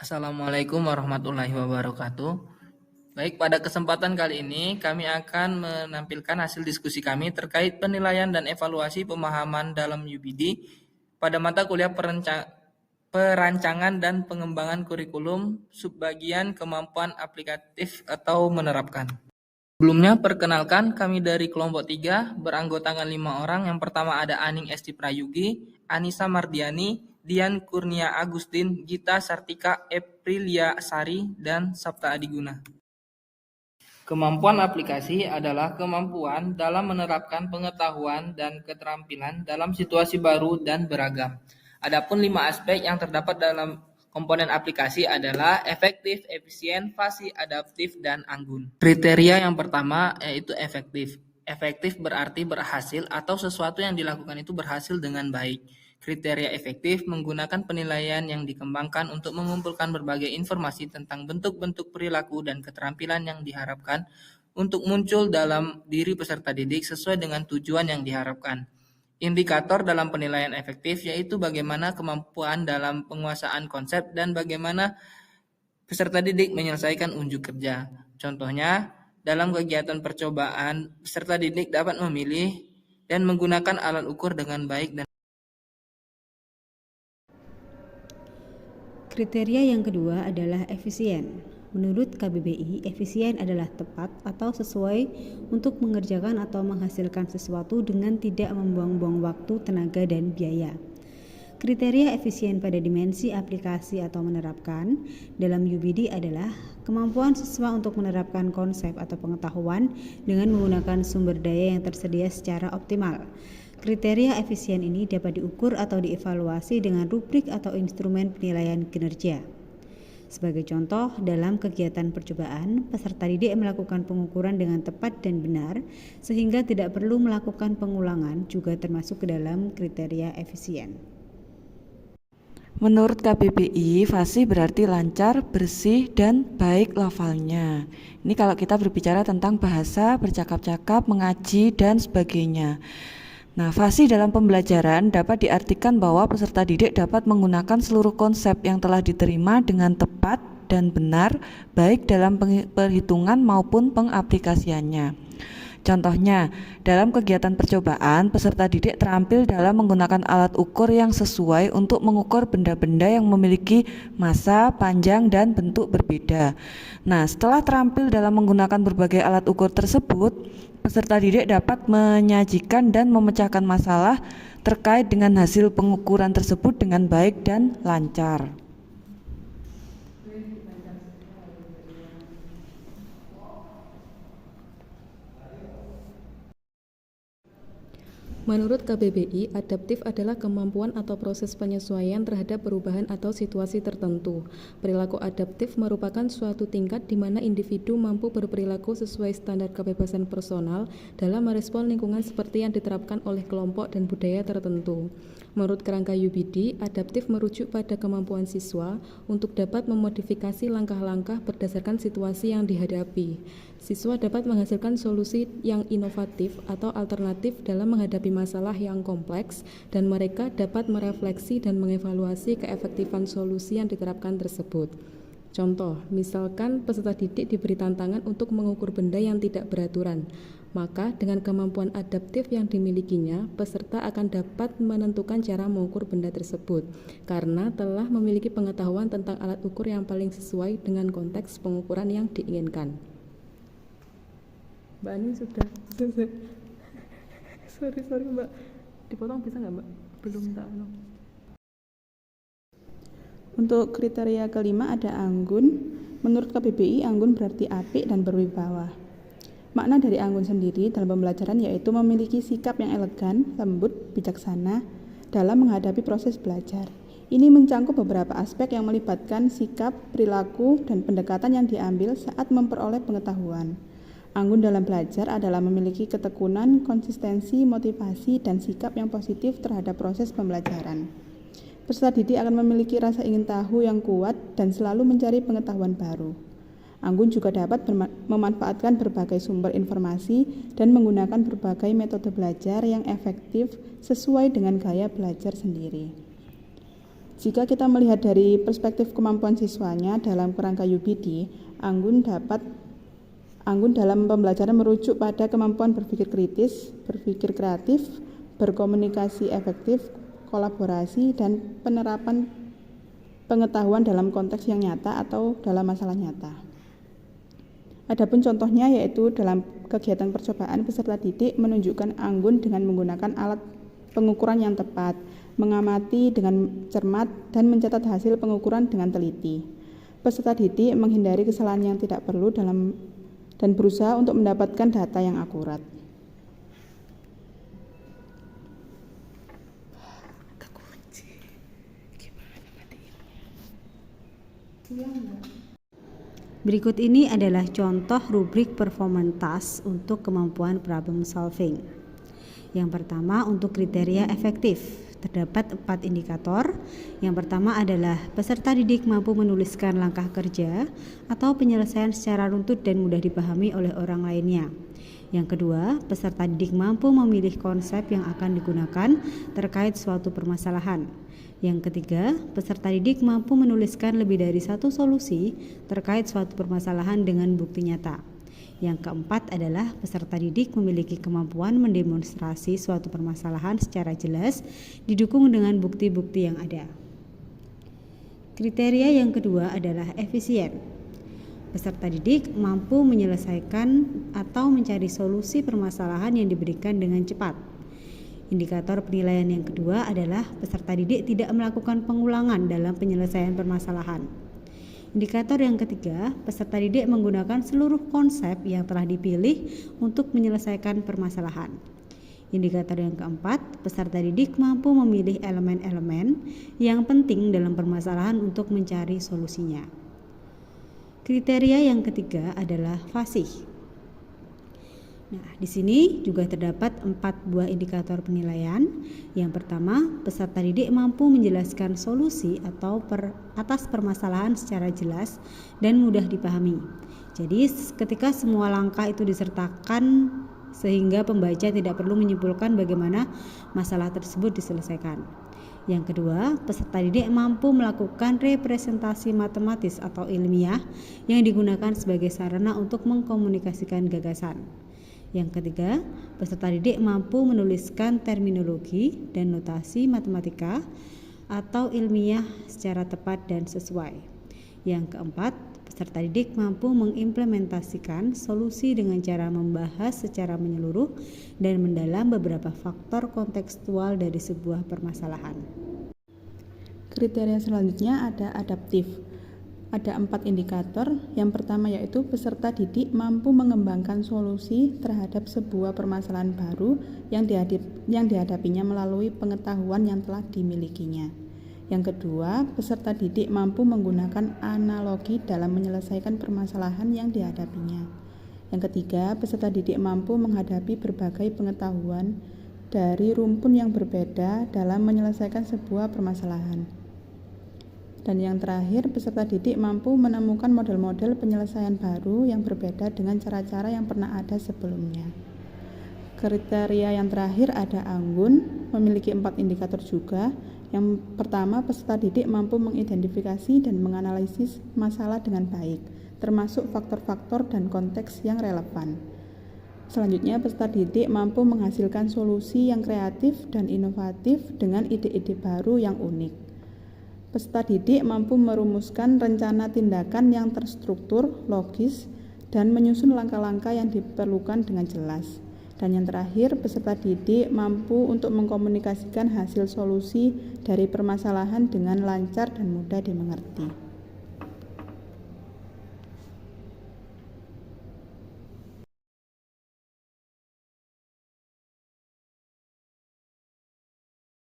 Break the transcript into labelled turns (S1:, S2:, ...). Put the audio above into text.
S1: Assalamualaikum warahmatullahi wabarakatuh. Baik, pada kesempatan kali ini kami akan menampilkan hasil diskusi kami terkait penilaian dan evaluasi pemahaman dalam UBD pada mata kuliah perancangan dan pengembangan kurikulum subbagian kemampuan aplikatif atau menerapkan. Sebelumnya, perkenalkan kami dari kelompok 3 beranggotakan 5 orang. Yang pertama ada Aning Esti Prayugi, Anissa Mardiani, Dian Kurnia Agustin, Gita Sartika, Eprilia Sari, dan Sabta Adiguna. Kemampuan aplikasi adalah kemampuan dalam menerapkan pengetahuan dan keterampilan dalam situasi baru dan beragam. Adapun 5 aspek yang terdapat dalam komponen aplikasi adalah efektif, efisien, fasih, adaptif, dan anggun. Kriteria yang pertama yaitu efektif. Efektif berarti berhasil atau sesuatu yang dilakukan itu berhasil dengan baik. Kriteria efektif menggunakan penilaian yang dikembangkan untuk mengumpulkan berbagai informasi tentang bentuk-bentuk perilaku dan keterampilan yang diharapkan untuk muncul dalam diri peserta didik sesuai dengan tujuan yang diharapkan. Indikator dalam penilaian efektif yaitu bagaimana kemampuan dalam penguasaan konsep dan bagaimana peserta didik menyelesaikan unjuk kerja. Contohnya, dalam kegiatan percobaan, peserta didik dapat memilih dan menggunakan alat ukur dengan baik dan
S2: Kriteria yang kedua adalah efisien. Menurut KBBI, efisien adalah tepat atau sesuai untuk mengerjakan atau menghasilkan sesuatu dengan tidak membuang-buang waktu, tenaga, dan biaya. Kriteria efisien pada dimensi aplikasi atau menerapkan dalam UBD adalah kemampuan siswa untuk menerapkan konsep atau pengetahuan dengan menggunakan sumber daya yang tersedia secara optimal. Kriteria efisien ini dapat diukur atau dievaluasi dengan rubrik atau instrumen penilaian kinerja. Sebagai contoh, dalam kegiatan percobaan, peserta didik melakukan pengukuran dengan tepat dan benar, sehingga tidak perlu melakukan pengulangan, juga termasuk ke dalam kriteria efisien.
S3: Menurut KBBI, fasih berarti lancar, bersih, dan baik lafalnya. Ini kalau kita berbicara tentang bahasa, bercakap-cakap, mengaji, dan sebagainya. Nah, fasih dalam pembelajaran dapat diartikan bahwa peserta didik dapat menggunakan seluruh konsep yang telah diterima dengan tepat dan benar, baik dalam perhitungan maupun pengaplikasiannya. Contohnya, dalam kegiatan percobaan, peserta didik terampil dalam menggunakan alat ukur yang sesuai untuk mengukur benda-benda yang memiliki massa, panjang, dan bentuk berbeda. Nah, setelah terampil dalam menggunakan berbagai alat ukur tersebut, peserta didik dapat menyajikan dan memecahkan masalah terkait dengan hasil pengukuran tersebut dengan baik dan lancar.
S4: Menurut KBBI, adaptif adalah kemampuan atau proses penyesuaian terhadap perubahan atau situasi tertentu. Perilaku adaptif merupakan suatu tingkat di mana individu mampu berperilaku sesuai standar kebebasan personal dalam merespon lingkungan seperti yang diterapkan oleh kelompok dan budaya tertentu. Menurut kerangka UBD, adaptif merujuk pada kemampuan siswa untuk dapat memodifikasi langkah-langkah berdasarkan situasi yang dihadapi. Siswa dapat menghasilkan solusi yang inovatif atau alternatif dalam menghadapi masalah yang kompleks, dan mereka dapat merefleksi dan mengevaluasi keefektifan solusi yang diterapkan tersebut. Contoh, misalkan peserta didik diberi tantangan untuk mengukur benda yang tidak beraturan, maka dengan kemampuan adaptif yang dimilikinya, peserta akan dapat menentukan cara mengukur benda tersebut, karena telah memiliki pengetahuan tentang alat ukur yang paling sesuai dengan konteks pengukuran yang diinginkan. Mbak Ani sudah selesai. sorry Mbak, dipotong bisa nggak Mbak? Belum tak.
S5: Untuk kriteria kelima ada anggun. Menurut KBBI, anggun berarti apik dan berwibawa. Makna dari anggun sendiri dalam pembelajaran yaitu memiliki sikap yang elegan, lembut, bijaksana dalam menghadapi proses belajar. Ini mencangkup beberapa aspek yang melibatkan sikap, perilaku, dan pendekatan yang diambil saat memperoleh pengetahuan. Anggun dalam belajar adalah memiliki ketekunan, konsistensi, motivasi, dan sikap yang positif terhadap proses pembelajaran. Peserta didik akan memiliki rasa ingin tahu yang kuat dan selalu mencari pengetahuan baru. Anggun juga dapat memanfaatkan berbagai sumber informasi dan menggunakan berbagai metode belajar yang efektif sesuai dengan gaya belajar sendiri. Jika kita melihat dari perspektif kemampuan siswanya dalam kerangka UBD, Anggun dalam pembelajaran merujuk pada kemampuan berpikir kritis, berpikir kreatif, berkomunikasi efektif, kolaborasi, dan penerapan pengetahuan dalam konteks yang nyata atau dalam masalah nyata. Adapun contohnya yaitu dalam kegiatan percobaan peserta didik menunjukkan Anggun dengan menggunakan alat pengukuran yang tepat, mengamati dengan cermat, dan mencatat hasil pengukuran dengan teliti. Peserta didik menghindari kesalahan yang tidak perlu dan berusaha untuk mendapatkan data yang akurat.
S2: Berikut ini adalah contoh rubrik performance task untuk kemampuan problem solving. Yang pertama, untuk kriteria efektif, terdapat 4 indikator. Yang pertama adalah peserta didik mampu menuliskan langkah kerja atau penyelesaian secara runtut dan mudah dipahami oleh orang lainnya. Yang kedua, peserta didik mampu memilih konsep yang akan digunakan terkait suatu permasalahan. Yang ketiga, peserta didik mampu menuliskan lebih dari satu solusi terkait suatu permasalahan dengan bukti nyata. Yang keempat adalah peserta didik memiliki kemampuan mendemonstrasi suatu permasalahan secara jelas didukung dengan bukti-bukti yang ada. Kriteria yang kedua adalah efisien. Peserta didik mampu menyelesaikan atau mencari solusi permasalahan yang diberikan dengan cepat. Indikator penilaian yang kedua adalah peserta didik tidak melakukan pengulangan dalam penyelesaian permasalahan. Indikator yang ketiga, peserta didik menggunakan seluruh konsep yang telah dipilih untuk menyelesaikan permasalahan. Indikator yang keempat, peserta didik mampu memilih elemen-elemen yang penting dalam permasalahan untuk mencari solusinya. Kriteria yang ketiga adalah fasih. Nah, di sini juga terdapat 4 buah indikator penilaian. Yang pertama, peserta didik mampu menjelaskan solusi atau atas permasalahan secara jelas dan mudah dipahami. Jadi, ketika semua langkah itu disertakan sehingga pembaca tidak perlu menyimpulkan bagaimana masalah tersebut diselesaikan. Yang kedua, peserta didik mampu melakukan representasi matematis atau ilmiah yang digunakan sebagai sarana untuk mengkomunikasikan gagasan. Yang ketiga, peserta didik mampu menuliskan terminologi dan notasi matematika atau ilmiah secara tepat dan sesuai. Yang keempat, peserta didik mampu mengimplementasikan solusi dengan cara membahas secara menyeluruh dan mendalam beberapa faktor kontekstual dari sebuah permasalahan.
S5: Kriteria selanjutnya ada adaptif. Ada 4 indikator. Yang pertama yaitu peserta didik mampu mengembangkan solusi terhadap sebuah permasalahan baru yang dihadapinya melalui pengetahuan yang telah dimilikinya. Yang kedua, peserta didik mampu menggunakan analogi dalam menyelesaikan permasalahan yang dihadapinya. Yang ketiga, peserta didik mampu menghadapi berbagai pengetahuan dari rumpun yang berbeda dalam menyelesaikan sebuah permasalahan. Dan yang terakhir, peserta didik mampu menemukan model-model penyelesaian baru yang berbeda dengan cara-cara yang pernah ada sebelumnya. Kriteria yang terakhir ada Anggun, memiliki 4 indikator juga. Yang pertama, peserta didik mampu mengidentifikasi dan menganalisis masalah dengan baik, termasuk faktor-faktor dan konteks yang relevan. Selanjutnya, peserta didik mampu menghasilkan solusi yang kreatif dan inovatif dengan ide-ide baru yang unik. Peserta didik mampu merumuskan rencana tindakan yang terstruktur, logis, dan menyusun langkah-langkah yang diperlukan dengan jelas. Dan yang terakhir, peserta didik mampu untuk mengkomunikasikan hasil solusi dari permasalahan dengan lancar dan mudah dimengerti.